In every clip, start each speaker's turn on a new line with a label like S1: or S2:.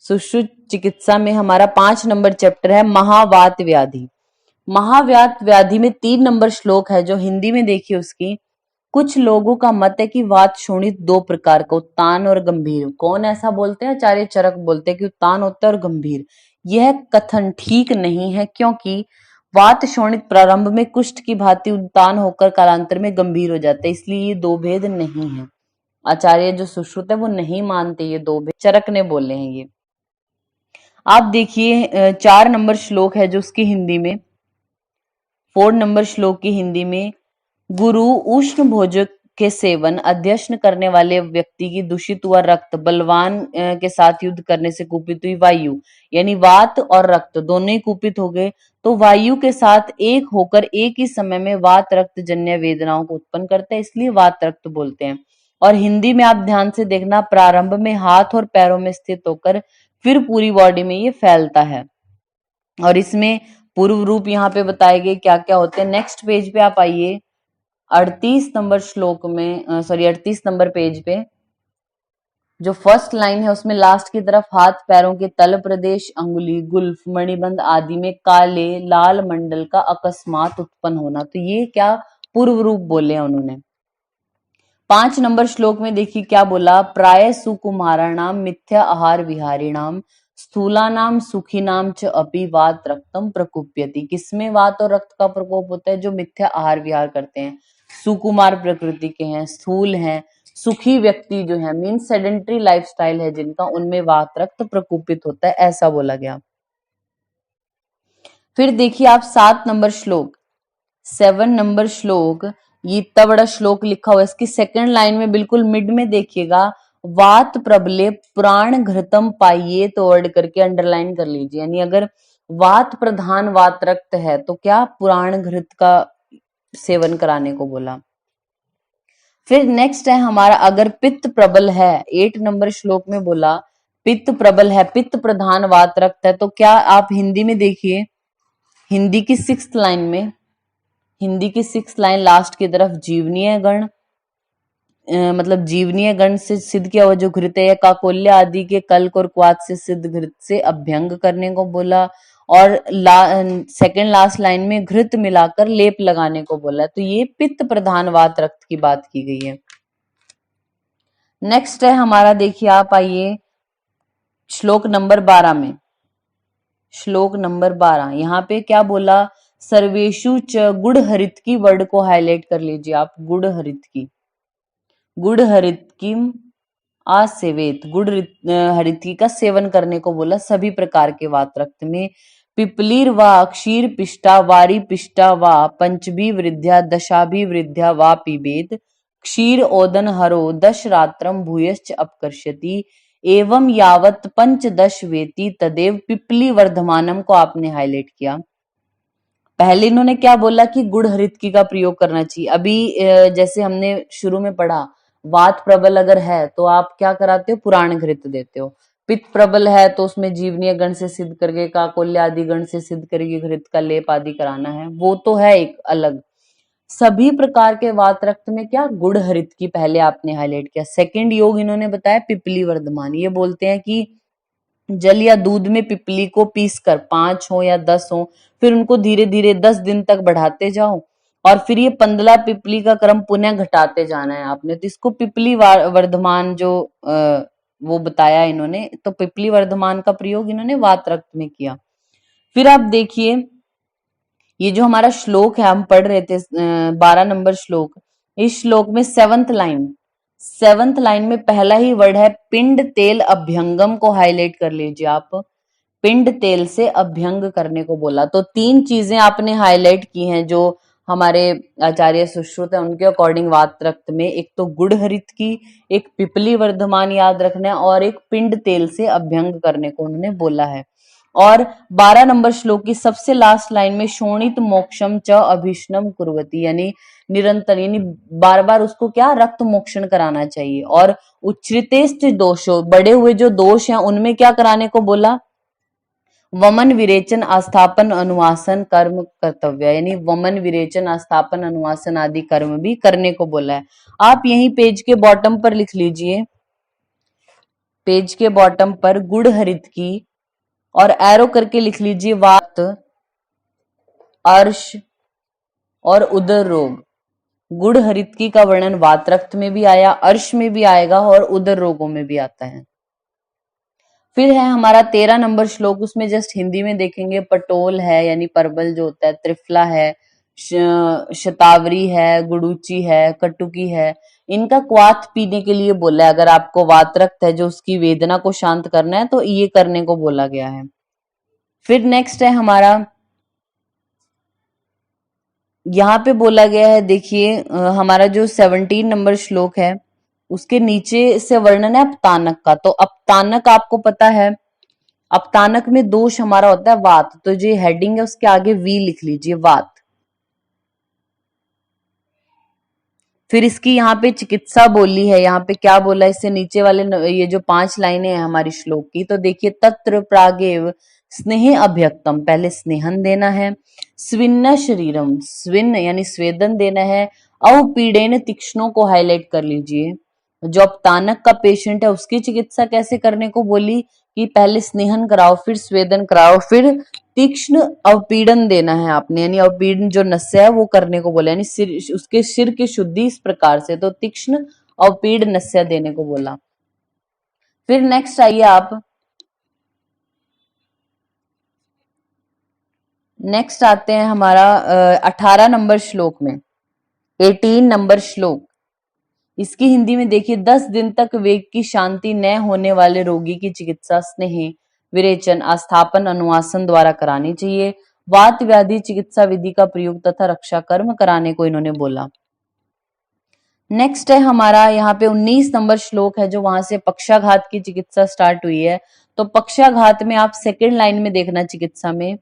S1: सुश्रुत चिकित्सा में हमारा 5 नंबर चैप्टर है महावात व्याधि। महावात व्याधि में 3 नंबर श्लोक है जो हिंदी में देखिए उसकी। कुछ लोगों का मत है कि वात शोणित 2 प्रकार का, उत्तान और गंभीर। कौन ऐसा बोलते हैं? आचार्य चरक बोलते हैं कि उत्तान होता है और गंभीर। यह कथन ठीक नहीं है, क्योंकि वात शोणित प्रारंभ में कुष्ठ की भांति उत्तान होकर कालांतर में गंभीर हो जाता है, इसलिए ये 2 भेद नहीं है। आचार्य जो सुश्रुत है वो नहीं मानते ये 2 भेद, चरक ने बोले हैं ये। आप देखिए 4 नंबर श्लोक है जो उसकी हिंदी में, 4 नंबर श्लोक की हिंदी में, गुरु उष्ण भोजक के सेवन अध्ययन करने वाले व्यक्ति की दूषित हुआ रक्त बलवान के साथ युद्ध करने से कुपित हुई वायु, यानी वात और रक्त दोनों ही कुपित हो गए, तो वायु के साथ एक होकर एक ही समय में वात रक्त जन्य वेदनाओं को उत्पन्न करता है, इसलिए वात रक्त बोलते हैं। और हिंदी में आप ध्यान से देखना, प्रारंभ में हाथ और पैरों में स्थित होकर फिर पूरी बॉडी में ये फैलता है। और इसमें पूर्व रूप यहाँ पे बताए गए क्या क्या होते हैं। नेक्स्ट पेज पे आप आइए, 38 नंबर श्लोक में 38 नंबर पेज पे जो फर्स्ट लाइन है उसमें लास्ट की तरफ, हाथ पैरों के तल प्रदेश, अंगुली, गुल्फ, मणिबंध आदि में काले लाल मंडल का अकस्मात उत्पन्न होना, तो ये क्या पूर्व रूप बोले हैं उन्होंने। 5 नंबर श्लोक में देखिए क्या बोला, प्राय सुकुमाराणाम मिथ्या आहार विहारिणाम स्थूलानाम सुखीनाम च अपि वात रक्तम प्रकुप्यति। किसमें वात और रक्त का प्रकोप होता है? जो मिथ्या आहार विहार करते हैं, सुकुमार प्रकृति के हैं, स्थूल हैं, सुखी व्यक्ति जो है मीन सेडेंटरी लाइफस्टाइल है जिनका, उनमें वात रक्त प्रकुपित होता है, ऐसा बोला गया। फिर देखिए आप 7 नंबर श्लोक, 7 नंबर श्लोक, ये इतना बड़ा श्लोक लिखा हुआ है, इसकी सेकंड लाइन में बिल्कुल मिड में देखिएगा, वात प्रबले प्राण घृतम पाइये, तो वर्ड करके अंडरलाइन कर लीजिए, यानी अगर वात प्रधान वात रक्त है तो क्या पुराण घृत का सेवन कराने को बोला। फिर नेक्स्ट है हमारा, अगर पित्त प्रबल है, 8 नंबर श्लोक में बोला पित्त प्रबल है, पित्त प्रधान वात रक्त है, तो क्या आप हिंदी में देखिए, हिंदी की 6th लाइन में, हिंदी की 6th लाइन लास्ट की तरफ, जीवनीय गण मतलब जीवनीय गण से सिद्ध किया हुआ जो घृत है, काकोल्य आदि के कल्क और क्वाथ से सिद्ध घृत से अभ्यंग करने को बोला, और सेकंड लास्ट लाइन में घृत मिलाकर लेप लगाने को बोला, तो ये पित्त प्रधान वात रक्त की बात की गई है। नेक्स्ट है हमारा, देखिए आप आइए श्लोक नंबर 12 में, श्लोक नंबर 12, यहाँ पे क्या बोला, सर्वेशु च गुड़ हरित की, वर्ड को हाईलाइट कर लीजिए आप, गुड़ हरित की, गुड़ हरित की आसेवेत, गुड़ हरित का सेवन करने को बोला सभी प्रकार के वात रक्त में। पिपलीर वा क्षीर पिष्टा वारी पिष्टा वा पंचभी वृद्ध्या दशाभी वृद्ध्या वा पिबेत, क्षीर ओदन हरो 10 रात्रम भूयश्च अपकर्षति, एवं यावत 5-10 वेति तदेव पिपली वर्धमानम को आपने हाईलाइट किया। पहले इन्होंने क्या बोला कि गुड़ हरितकी का प्रयोग करना चाहिए। अभी जैसे हमने शुरू में पढ़ा, वात प्रबल अगर है तो आप क्या कराते हो, पुराण घृत देते हो। पित्त प्रबल है तो उसमें जीवनीय गण से सिद्ध करके, काकोल्य आदि गण से सिद्ध करके घृत का लेप आदि कराना है, वो तो है एक अलग। सभी प्रकार के वात रक्त में क्या, गुड़ हरित की पहले आपने हाईलाइट किया। सेकंड योग इन्होंने बताया पिपली वर्धमान, ये बोलते हैं कि जल या दूध में पिपली को पीसकर 5 हो या 10 हो, फिर उनको धीरे धीरे 10 दिन तक बढ़ाते जाओ, और फिर ये 15 पिपली का क्रम पुनः घटाते जाना है आपने, तो इसको पिपली वर्धमान जो वो बताया इन्होंने, तो पिपली वर्धमान का प्रयोग इन्होंने वात रक्त में किया। फिर आप देखिए ये जो हमारा श्लोक है हम पढ़ रहे थे 12 नंबर श्लोक, इस श्लोक में 7th लाइन में पहला ही वर्ड है पिंड तेल अभ्यंगम, को हाईलाइट कर लीजिए आप, पिंड तेल से अभ्यंग करने को बोला। तो 3 चीजें आपने हाईलाइट की हैं जो हमारे आचार्य सुश्रुत है उनके अकॉर्डिंग वात रक्त में, एक तो गुड़ हरित की, एक पिपली वर्धमान याद रखना है, और एक पिंड तेल से अभ्यंग करने को उन्होंने बोला है। और 12 नंबर श्लोक की सबसे लास्ट लाइन में शोणित मोक्षम च अभिष्णम कुर्वती, यानी निरंतर, यानी बार बार उसको क्या, रक्त मोक्षण कराना चाहिए। और उच्छ्रितेष्ट दोषो, बढ़े हुए जो दोष हैं उनमें क्या कराने को बोला, वमन विरेचन आस्थापन अनुवासन कर्म कर्तव्य, यानी वमन विरेचन आस्थापन अनुवासन आदि कर्म भी करने को बोला है। आप यही पेज के बॉटम पर लिख लीजिए, पेज के बॉटम पर गुड़ हरित की और एरो करके लिख लीजिए वात, अर्श और उदर रोग। गुड़ हरितकी का वर्णन वात रक्त में भी आया, अर्श में भी आएगा और उदर रोगों में भी आता है। फिर है हमारा 13 नंबर श्लोक, उसमें जस्ट हिंदी में देखेंगे। पटोल है यानी परवल जो होता है, त्रिफला है, शतावरी है, गुड़ूची है, कटुकी है, इनका क्वाथ पीने के लिए बोला है। अगर आपको वात रक्त है जो उसकी वेदना को शांत करना है तो ये करने को बोला गया है। फिर नेक्स्ट है हमारा, यहाँ पे बोला गया है, देखिए हमारा जो 17 नंबर श्लोक है उसके नीचे से वर्णन है अपतानक का। तो अपतानक आपको पता है, अपतानक में दोष हमारा होता है वात, तो जो हेडिंग है उसके आगे वी लिख लीजिए, वात। फिर इसकी यहाँ पे चिकित्सा बोली है, यहाँ पे क्या बोला, इससे नीचे वाले ये जो 5 लाइनें हैं हमारी श्लोक की, तो देखिए तत्र प्रागेव स्नेह अभ्यक्तम, पहले स्नेहन देना है। स्विन्न शरीरम, स्विन्न यानी स्वेदन देना है। अवपीड़ेन तीक्ष्णों को हाईलाइट कर लीजिए। जो अपतानक का पेशेंट है उसकी चिकित्सा कैसे करने को बोली कि पहले स्नेहन कराओ, फिर स्वेदन कराओ, फिर तीक्ष्ण अवपीड़न देना है आपने, यानी अवपीड़न जो नस्य है वो करने को बोला, यानी सिर, उसके सिर की शुद्धि इस प्रकार से, तो तीक्ष्ण अवपीड़ नस्य देने को बोला। फिर नेक्स्ट आइए आप, नेक्स्ट आते हैं हमारा 18 नंबर श्लोक में, 18 नंबर श्लोक। इसकी हिंदी में देखिए, 10 दिन तक वेग की शांति न होने वाले रोगी की चिकित्सा स्नेह, विरेचन, आस्थापन, अनुवासन द्वारा करानी चाहिए। वात व्याधि चिकित्सा विधि का प्रयोग तथा रक्षा कर्म कराने को इन्होंने बोला। नेक्स्ट है हमारा यहाँ पे 19 नंबर श्लोक है, जो वहां से पक्षाघात की चिकित्सा स्टार्ट हुई है। तो पक्षाघात में आप सेकेंड लाइन में देखना, चिकित्सा में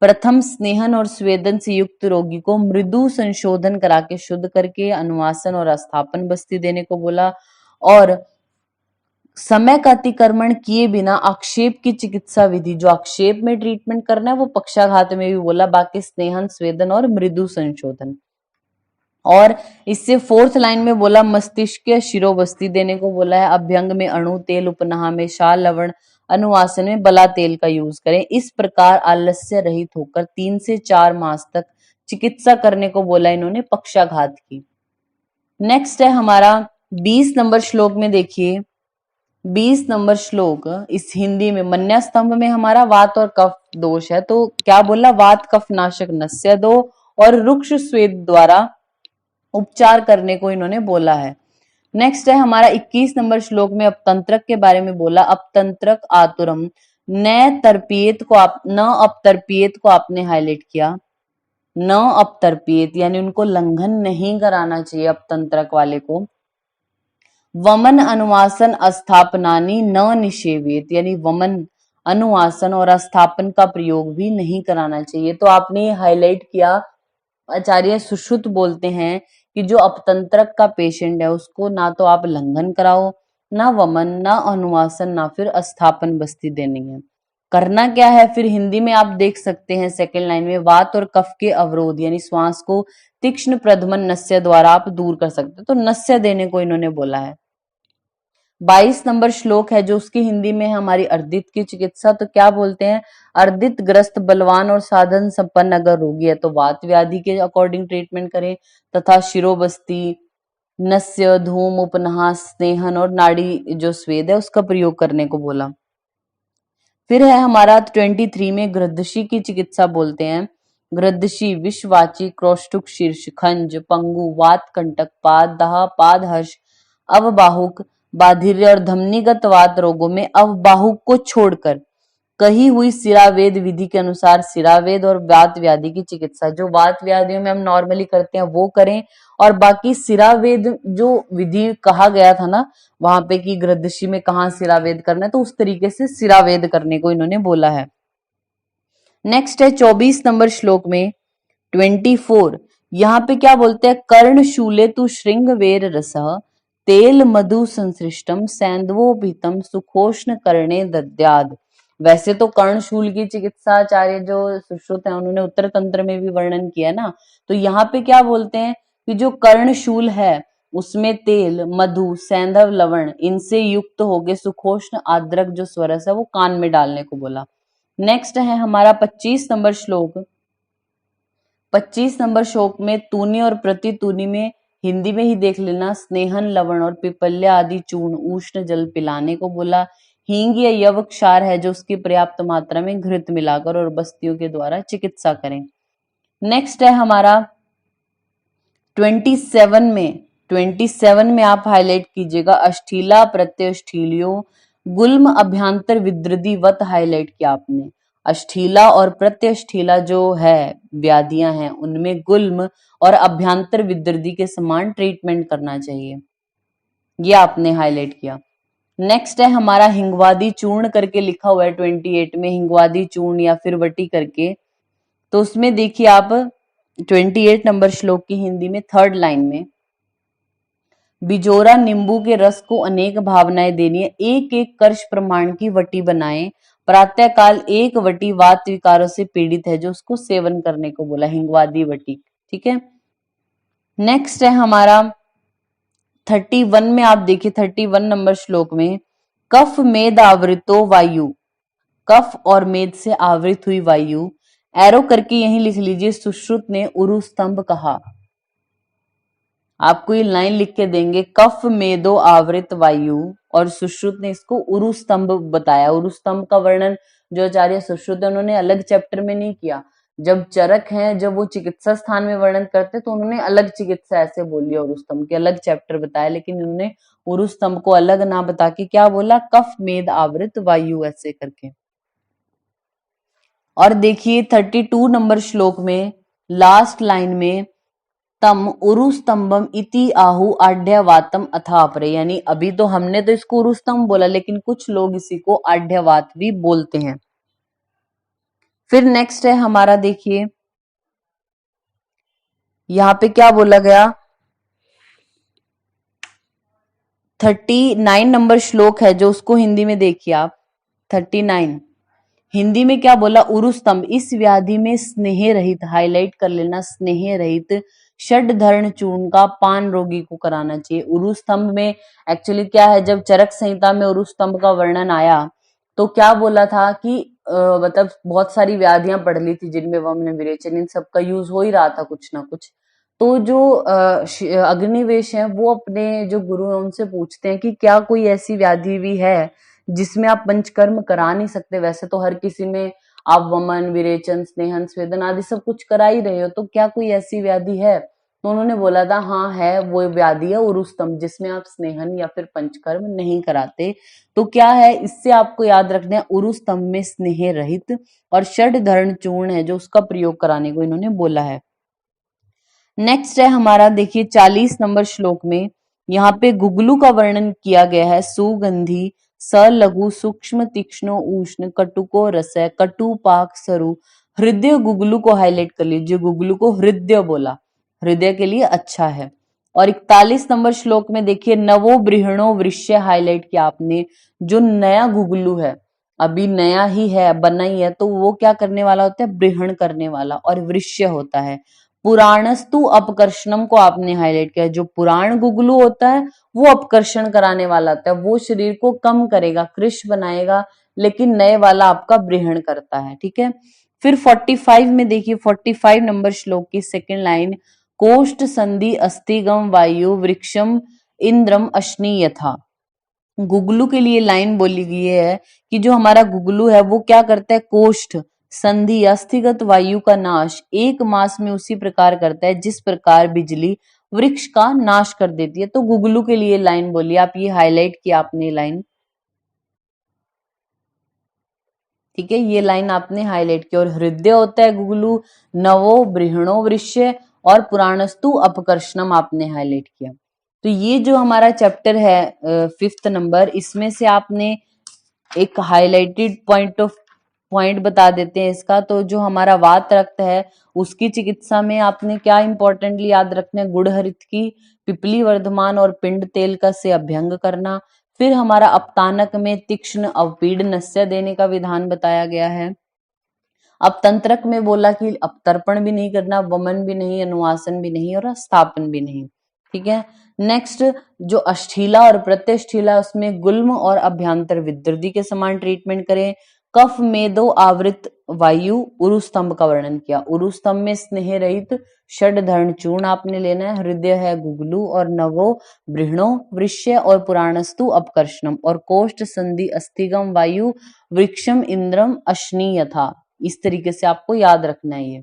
S1: प्रथम स्नेहन और स्वेदन से युक्त रोगी को मृदु संशोधन करा के शुद्ध करके अनुवासन और अस्थापन बस्ती देने को बोला। और समय का अतिक्रमण किए बिना आक्षेप की चिकित्सा विधि, जो आक्षेप में ट्रीटमेंट करना है वो पक्षाघात में भी बोला, बाकी स्नेहन, स्वेदन और मृदु संशोधन। और इससे 4th लाइन में बोला मस्तिष्क शिरोबस्ती देने को बोला है। अभ्यंग में अणु तेल, उपनाह में शाल लवण, अनुवासन में बला तेल का यूज करें। इस प्रकार आलस्य रहित होकर 3 से 4 मास तक चिकित्सा करने को बोला इन्होंने पक्षाघात की। नेक्स्ट है हमारा 20 नंबर श्लोक में देखिए, 20 नंबर श्लोक इस हिंदी में मन्या स्तंभ में हमारा वात और कफ दोष है, तो क्या बोला, वात कफ नाशक नस्य दो और रुक्ष स्वेद द्वारा उपचार करने को इन्होंने बोला है। नेक्स्ट है हमारा 21 नंबर श्लोक में अपतंत्रक के बारे में बोला। अपतंत्रक आतुरम न तरपियत को आप, न अपतर्पियत को आपने हाईलाइट किया, न अपतर्पियत यानी उनको लंघन नहीं कराना चाहिए अपतंत्रक वाले को। वमन अनुवासन अस्थापनानी न निषेवियत, यानी वमन, अनुवासन और अस्थापन का प्रयोग भी नहीं कराना चाहिए। तो आपने हाईलाइट किया, आचार्य सुश्रुत बोलते हैं कि जो अपतंत्रक का पेशेंट है उसको ना तो आप लंघन कराओ, ना वमन, ना अनुवासन, ना फिर अस्थापन बस्ती देनी है। करना क्या है फिर हिंदी में आप देख सकते हैं सेकेंड लाइन में, वात और कफ के अवरोध यानी श्वास को तीक्ष्ण प्रधमन नस्य द्वारा आप दूर कर सकते हो, तो नस्य देने को इन्होंने बोला है। 22 नंबर श्लोक है जो उसकी हिंदी में है हमारी अर्दित की चिकित्सा। तो क्या बोलते हैं, अर्दित ग्रस्त बलवान और साधन संपन्न अगर रोगी है तो वात व्याधि के अकॉर्डिंग ट्रीटमेंट करें, तथा शिरोबस्ती, नस्य, धूम, उपन्हास, स्नेहन और नाड़ी जो स्वेद है उसका प्रयोग करने को बोला। फिर है हमारा 23 में गृद्धशी की चिकित्सा बोलते हैं। गृद्धशी विषवाची, क्रोष्टुक, शीर्ष, खंज, पंगु, वात कंटक, पाद दाह, पाद हर्ष, अवबाहुक, बाधिर्य और धमनीगत वात रोगों में अवबाहुक को छोड़कर कही हुई सिरावेद विधि के अनुसार सिरावेद और वात व्याधि की चिकित्सा, जो वात व्याधियों में हम नॉर्मली करते हैं वो करें, और बाकी सिरावेद जो विधि कहा गया था ना वहां पे कि गृद्धशी में कहाँ सिरावेद करना है, तो उस तरीके से सिरावेद करने को इन्होंने बोला है। नेक्स्ट है 24 नंबर श्लोक में 24, यहाँ पे क्या बोलते हैं, कर्ण शूले तु श्रृंग वेर रसः तेल मधु संसृष्टम सैंधवोभितम सुखोष्ण करणे दद्याद। वैसे तो कर्णशूल की चिकित्सा आचार्य जो सुश्रुत है उन्होंने उत्तर तंत्र में भी वर्णन किया ना, तो यहाँ पे क्या बोलते हैं कि जो कर्णशूल है उसमें तेल, मधु, सैंधव, लवण इनसे युक्त होके सुखोष्ण आर्द्रक जो स्वरस है वो कान में डालने को बोला। नेक्स्ट है हमारा 25 नंबर श्लोक। 25 नंबर श्लोक में तूनी और प्रतितूनी में हिंदी में ही देख लेना, स्नेहन, लवण और पिपल्य आदि चूर्ण उष्ण जल पिलाने को बोला। हींग या यव क्षार है जो उसकी पर्याप्त मात्रा में घृत मिलाकर और बस्तियों के द्वारा चिकित्सा करें। नेक्स्ट है हमारा 27 में आप हाईलाइट कीजिएगा, अष्ठीला प्रत्यष्ठीलियो गुल्म अभ्यांतर विद्रदिवत हाईलाइट किया आपने। अष्ठीला और प्रत्यष्ठीला जो है व्याधियां हैं उनमें गुल्म और अभ्यांतर विद्रदी के समान ट्रीटमेंट करना चाहिए, ये आपने हाईलाइट किया। नेक्स्ट है हमारा हिंगवादी चूर्ण करके लिखा हुआ है 28 में, हिंगवादी चूर्ण या फिर वटी करके। तो उसमें देखिए आप 28 नंबर श्लोक की हिंदी में 3rd लाइन में, बिजोरा नींबू के रस को अनेक भावनाएं देनी है, एक एक कर्ष प्रमाण की वटी बनाएं, प्रातःकाल एक वटी वात विकारों से पीड़ित है जो उसको सेवन करने को बोला, हिंगवादी वटी। ठीक है। नेक्स्ट है हमारा 31 में, आप देखिए 31 नंबर श्लोक में, कफ मेद आवृतो वायु, कफ और मेद से आवृत हुई वायु, एरो करके यहीं लिख लीजिए, सुश्रुत ने उरु स्तंभ कहा। आपको ये लाइन लिख के देंगे, कफ मेदो आवृत वायु, और सुश्रुत ने इसको उरु स्तंभ बताया। उरु स्तंभ का वर्णन जो आचार्य सुश्रुत है उन्होंने अलग चैप्टर में नहीं किया। जब चरक हैं, जब वो चिकित्सा स्थान में वर्णन करते तो उन्होंने अलग चिकित्सा ऐसे बोली, उरु स्तंभ के अलग चैप्टर बताया, लेकिन इन्होंने उरु स्तंभ को अलग ना बता के क्या बोला, कफ मेद आवृत वायु ऐसे करके। और देखिए 32 नंबर श्लोक में लास्ट लाइन में, तम उरुस्तंभम इति आहु आढ़्यवातम अथापरे, यानी अभी तो हमने तो इसको उरुस्तंभ बोला लेकिन कुछ लोग इसी को आढ़्यवात भी बोलते हैं। फिर नेक्स्ट है हमारा, देखिए यहाँ पे क्या बोला गया, 39 नंबर श्लोक है जो उसको हिंदी में देखिए आप। 39 हिंदी में क्या बोला, उरुस्तंभ, इस व्याधि में स्नेह रहित, हाईलाइट कर लेना, स्नेह रहित षड्धर्ण चूर्ण का पान रोगी को कराना चाहिए। उरुस्तंभ में एक्चुअली क्या है, जब चरक संहिता में उरुस्तंभ का वर्णन आया तो क्या बोला था कि मतलब बहुत सारी व्याधियां पड़ ली थी जिनमें वमन, विरेचन, इन सब का यूज हो ही रहा था कुछ ना कुछ। तो जो अग्निवेश है वो अपने जो गुरु हैं उनसे पूछते हैं कि क्या कोई ऐसी व्याधि भी है जिसमें आप पंचकर्म करा नहीं सकते, वैसे तो हर किसी में आप वमन, विरेचन, स्नेहन, स्वेदन आदि सब कुछ करा ही रहे हो, तो क्या कोई ऐसी व्याधि है। तो उन्होंने बोला था हाँ है, वो व्याधि है उरुस्तंभ, जिसमें आप स्नेहन या फिर पंचकर्म नहीं कराते। तो क्या है, इससे आपको याद रखना है, उरुस्तंभ में स्नेह रहित और षड्धर्ण चूर्ण है जो उसका प्रयोग कराने को इन्होंने बोला है। नेक्स्ट है हमारा, देखिए 40 नंबर श्लोक में यहाँ पे गुगलू का वर्णन किया गया है, सुगंधी, सलघु, सूक्ष्म, तीक्ष्ण, उष्ण, कटुको रस है, कटु, पाक, सरु, हृदय गुगलू को हाईलाइट कर लीजिए, गुगलू को हृदय बोला, हृदय के लिए अच्छा है। और 41 नंबर श्लोक में देखिए, नवो बृहणो वृश्य हाईलाइट किया आपने, जो नया गुगलू है, अभी नया ही है, बना ही है, तो वो क्या करने वाला होता है, बृहण करने वाला, और वृश्य होता है। पुराणस्तु अपकर्षणम को आपने हाईलाइट किया, जो पुराण गुगलू होता है वो अपकर्षण कराने वाला होता है, वो शरीर को कम करेगा, कृश बनाएगा, लेकिन नए वाला आपका बृहण करता है। ठीक है। फिर 45 में देखिए, 45 नंबर श्लोक की सेकंड लाइन, कोष्ठ संधि अस्थिगम वायु वृक्षम इंद्रम अश्नि यथा, गुगलू के लिए लाइन बोली गई है कि जो हमारा गुगलू है वो क्या करता है, कोष्ठ संधि अस्थिगत वायु का नाश 1 मास में उसी प्रकार करता है जिस प्रकार बिजली वृक्ष का नाश कर देती है। तो गुगलू के लिए लाइन बोली, आप ये हाईलाइट किया आपने लाइन। ठीक है, ये लाइन आपने हाईलाइट की। और हृदय होता है गुगलू, नवो बृहणो वृश्य, और पुराणस्तु अपकर्षणम आपने हाईलाइट किया। तो ये जो हमारा चैप्टर है 5th नंबर, इसमें से आपने एक हाईलाइटेड पॉइंट बता देते हैं इसका। तो जो हमारा वात रक्त है उसकी चिकित्सा में आपने क्या इंपॉर्टेंटली याद रखना है, गुड़हरित की पिपली वर्धमान और पिंड तेल का से अभ्यंग करना। फिर हमारा अपतानक में तीक्ष्ण अवपीड नस्य देने का विधान बताया गया है। अब तंत्रक में बोला कि अपतर्पण भी नहीं करना, वमन भी नहीं, अनुवासन भी नहीं और स्थापन भी नहीं। ठीक है। नेक्स्ट जो अष्ठीला और प्रत्यष्ठीला, उसमें गुल्म और अभ्यांतर विद्युदी के समान ट्रीटमेंट करें। कफ मेदो आवृत वायु उरुस्तंभ का वर्णन किया। उरुस्तंभ में स्नेह रहित षडधर्ण चूर्ण आपने लेना है। हृदय है गुगलु और नवो बृहणो, वृष्य और पुराणस्तु अपकर्षणम, और कोष्ठ संधि अस्थिगम वायु वृक्षम इंद्रम अश्नीय था। इस तरीके से आपको याद रखना है ये।